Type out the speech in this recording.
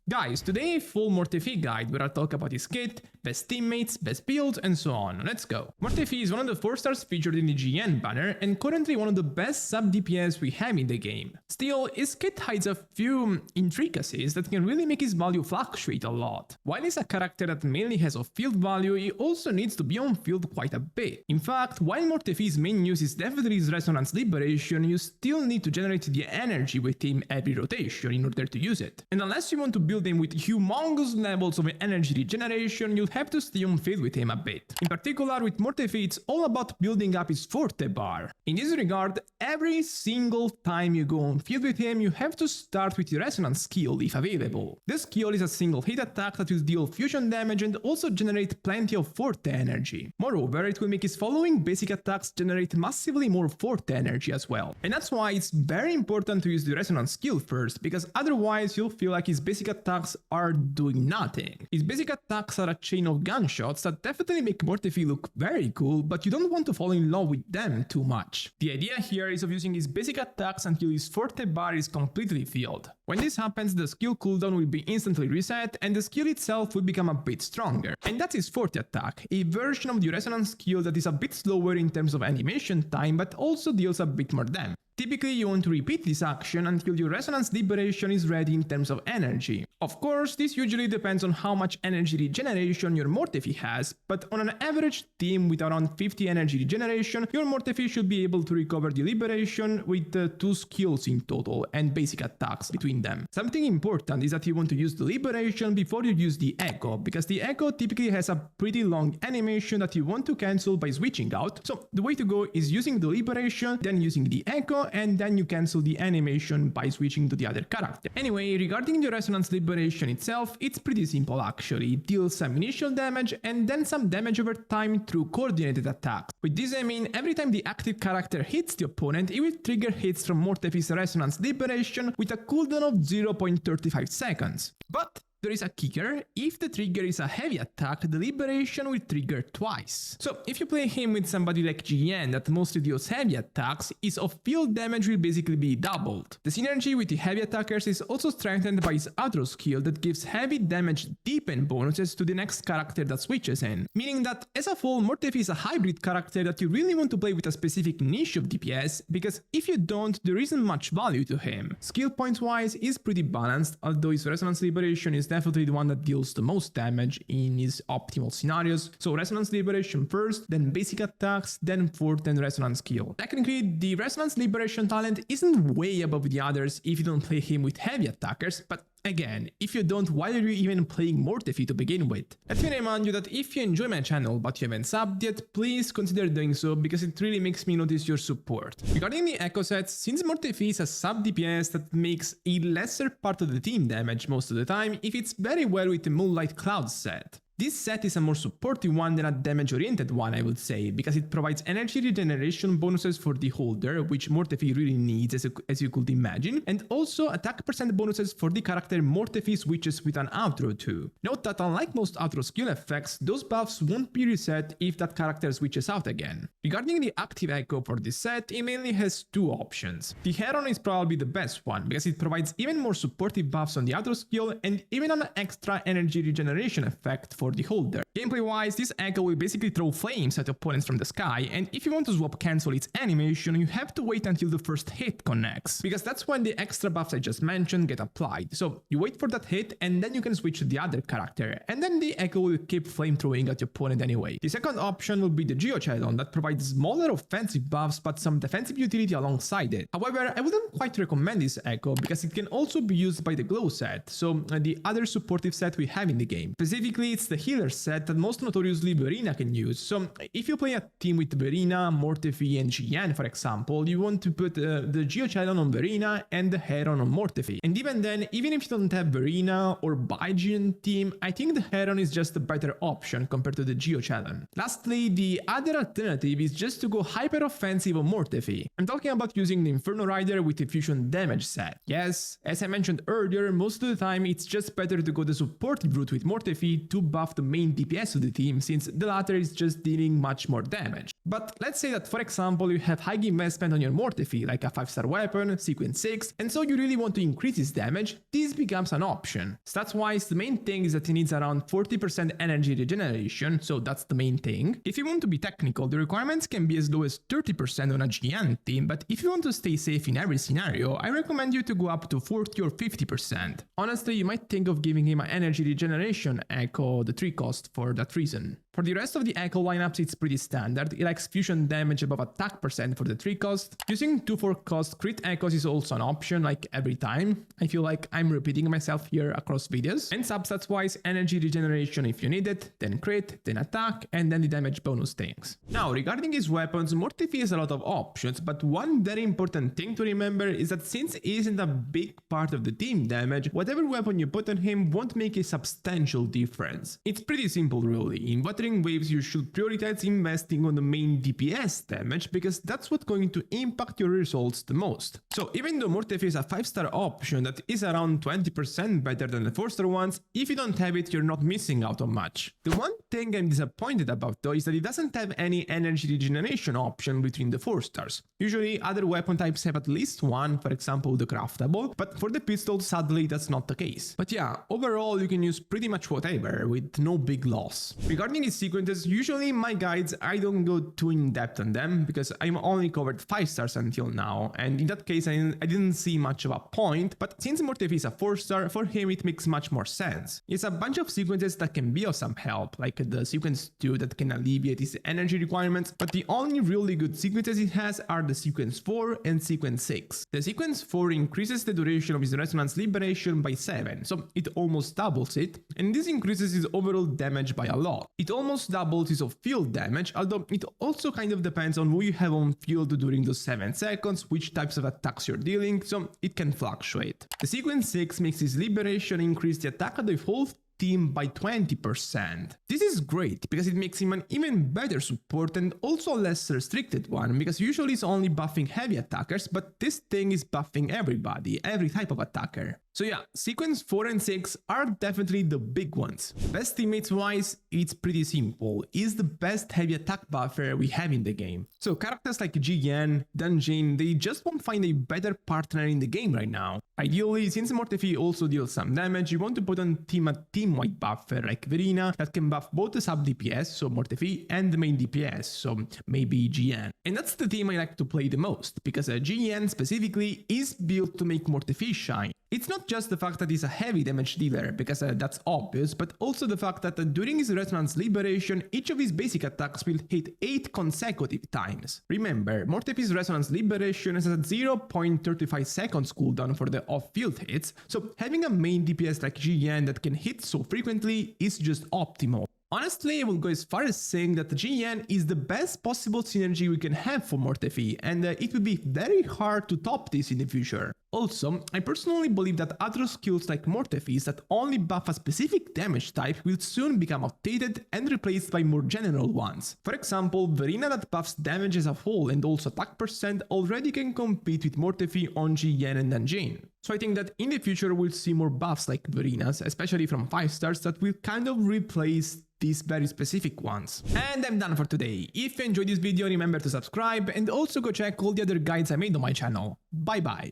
Guys, today a full Mortefi guide where I'll talk about his kit, best teammates, best builds, and so on. Let's go. Mortefi is one of the 4 stars featured in the GN banner and currently one of the best sub DPS we have in the game. Still, his kit hides a few intricacies that can really make his value fluctuate a lot. While he's a character that mainly has off-field value, he also needs to be on-field quite a bit. In fact, while Mortefi's main use is definitely his Resonance Liberation, you still need to generate the energy with him every rotation in order to use it. And unless you want to build him with humongous levels of energy regeneration, you'll have to stay on field with him a bit. In particular, with Mortefi, it's all about building up his Forte bar. In this regard, every single time you go on field with him, you have to start with the Resonance skill if available. This skill is a single hit attack that will deal fusion damage and also generate plenty of Forte energy. Moreover, it will make his following basic attacks generate massively more Forte energy as well. And that's why it's very important to use the Resonance skill first, because otherwise you'll feel like his basic attacks are doing nothing. His basic attacks are a chain of gunshots that definitely make Mortefi look very cool, but you don't want to fall in love with them too much. The idea here is of using his basic attacks until his Forte bar is completely filled. When this happens, the skill cooldown will be instantly reset and the skill itself will become a bit stronger. And that's his Forte attack, a version of the Resonance skill that is a bit slower in terms of animation time but also deals a bit more damage. Typically, you want to repeat this action until your Resonance Liberation is ready in terms of energy. Of course, this usually depends on how much energy regeneration your Mortefi has, but on an average team with around 50 energy regeneration, your Mortefi should be able to recover the Liberation with 2 skills in total and basic attacks between them. Something important is that you want to use the Liberation before you use the Echo, because the Echo typically has a pretty long animation that you want to cancel by switching out. So the way to go is using the Liberation, then using the Echo, and then you cancel the animation by switching to the other character. Anyway, regarding the Resonance Liberation itself, it's pretty simple actually. It deals some initial damage and then some damage over time through coordinated attacks. With this I mean, every time the active character hits the opponent, it will trigger hits from Mortefi's Resonance Liberation with a cooldown of 0.35 seconds. But there is a kicker: if the trigger is a heavy attack, the Liberation will trigger twice. So if you play him with somebody like GN that mostly deals heavy attacks, his off-field damage will basically be doubled. The synergy with the heavy attackers is also strengthened by his outro skill that gives heavy damage deepen bonuses to the next character that switches in. Meaning that as a whole, Mortefi is a hybrid character that you really want to play with a specific niche of DPS, because if you don't, there isn't much value to him. Skill points wise, he's pretty balanced, although his Resonance Liberation is definitely the one that deals the most damage in his optimal scenarios. So Resonance Liberation first, then basic attacks, then Forte and Resonance skill. Technically, the Resonance Liberation talent isn't way above the others if you don't play him with heavy attackers, but again, if you don't, why are you even playing Mortefi to begin with? Let me remind you that if you enjoy my channel but you haven't subbed yet, please consider doing so because it really makes me notice your support. Regarding the echo sets, since Mortefi is a sub DPS that makes a lesser part of the team damage most of the time, it fits very well with the Moonlight Cloud set. This set is a more supportive one than a damage-oriented one, I would say, because it provides energy regeneration bonuses for the holder, which Mortefi really needs as you could imagine, and also attack percent bonuses for the character Mortefi switches with an outro to. Note that unlike most outro skill effects, those buffs won't be reset if that character switches out again. Regarding the active echo for this set, it mainly has 2 options. The Heron is probably the best one, because it provides even more supportive buffs on the outro skill and even an extra energy regeneration effect for the holder. Gameplay wise, this echo will basically throw flames at opponents from the sky, and if you want to swap cancel its animation, you have to wait until the first hit connects, because that's when the extra buffs I just mentioned get applied. So you wait for that hit and then you can switch to the other character, and then the echo will keep flame throwing at your opponent anyway. The second option will be the Geochelon that provides smaller offensive buffs but some defensive utility alongside it. However, I wouldn't quite recommend this echo because it can also be used by the Glow set, so the other supportive set we have in the game. Specifically, it's the healer set that most notoriously Verena can use. So if you play a team with Verena, Mortefi and GN for example, you want to put the Geochelon on Verena and the Heron on Mortefi. And even then, even if you don't have Verena or Baijin team, I think the Heron is just a better option compared to the Geochelon. Lastly, the other alternative is just to go hyper offensive on Mortefi. I'm talking about using the Inferno Rider with the fusion damage set. Yes, as I mentioned earlier, most of the time it's just better to go the supportive route with Mortefi to buff the main DPS of the team, since the latter is just dealing much more damage. But let's say that, for example, you have high investment on your Mortefi, like a 5-star weapon, sequence 6, and so you really want to increase its damage, this becomes an option. Stats-wise, the main thing is that it needs around 40% energy regeneration, so that's the main thing. If you want to be technical, the requirements can be as low as 30% on a GN team, but if you want to stay safe in every scenario, I recommend you to go up to 40 or 50%. Honestly, you might think of giving him an energy regeneration echo, the 3 cost, for that reason. For the rest of the echo lineups, it's pretty standard. It likes fusion damage above attack percent for the 3 cost. Using 2-4 cost crit echoes is also an option, like every time. I feel like I'm repeating myself here across videos. And substats wise, energy regeneration if you need it, then crit, then attack, and then the damage bonus things. Now, regarding his weapons, Mortefi has a lot of options, but one very important thing to remember is that since he isn't a big part of the team damage, whatever weapon you put on him won't make a substantial difference. It's pretty simple really. In Wuthering waves, you should prioritize investing on the main DPS damage because that's what's going to impact your results the most. So even though Mortefi is a 5-star option that is around 20% better than the 4-star ones, if you don't have it, you're not missing out on much. The one thing I'm disappointed about though is that it doesn't have any energy regeneration option between the 4 stars. Usually other weapon types have at least one, for example the craftable, but for the pistol sadly that's not the case. But yeah, overall you can use pretty much whatever with no big loss. Regarding his sequences, usually in my guides I don't go too in depth on them because I'm only covered 5 stars until now, and in that case I didn't see much of a point, but since Mortefi is a 4-star, for him it makes much more sense. It's a bunch of sequences that can be of some help, like the sequence 2 that can alleviate his energy requirements, but the only really good sequences it has are the sequence 4 and sequence 6. The sequence 4 increases the duration of his resonance liberation by 7, so it almost doubles it, and this increases his overall damage by a lot. It almost doubles his off-field damage, although it also kind of depends on who you have on field during those 7 seconds, which types of attacks you're dealing, so it can fluctuate. The sequence 6 makes his liberation increase the attack of the whole team by 20%. This is great because it makes him an even better support and also a less restricted one, because usually it's only buffing heavy attackers, but this thing is buffing everybody, every type of attacker. So yeah, sequence 4 and 6 are definitely the big ones. Best teammates wise, it's pretty simple. It's the best heavy attack buffer we have in the game. So characters like GN, Dungeon, they just won't find a better partner in the game right now. Ideally, since Mortefi also deals some damage, you want to put on a team-wide buffer like Verina that can buff both the sub DPS, so Mortefi, and the main DPS, so maybe GN. And that's the team I like to play the most, because GN specifically is built to make Mortefi shine. It's not just the fact that he's a heavy damage dealer, because that's obvious, but also the fact that during his resonance liberation, each of his basic attacks will hit 8 consecutive times. Remember, Mortefi's resonance liberation has a 0.35 seconds cooldown for the off-field hits, so having a main DPS like GN that can hit so frequently is just optimal. Honestly, I will go as far as saying that GN is the best possible synergy we can have for Mortefi, and it will be very hard to top this in the future. Also, I personally believe that other skills like Mortefi's that only buff a specific damage type will soon become outdated and replaced by more general ones. For example, Verina that buffs damage as a whole and also attack percent already can compete with Mortefi on GN and Dungeon. So I think that in the future we'll see more buffs like Verina's, especially from 5 stars, that will kind of replace these very specific ones. And I'm done for today. If you enjoyed this video, remember to subscribe and also go check all the other guides I made on my channel. Bye bye!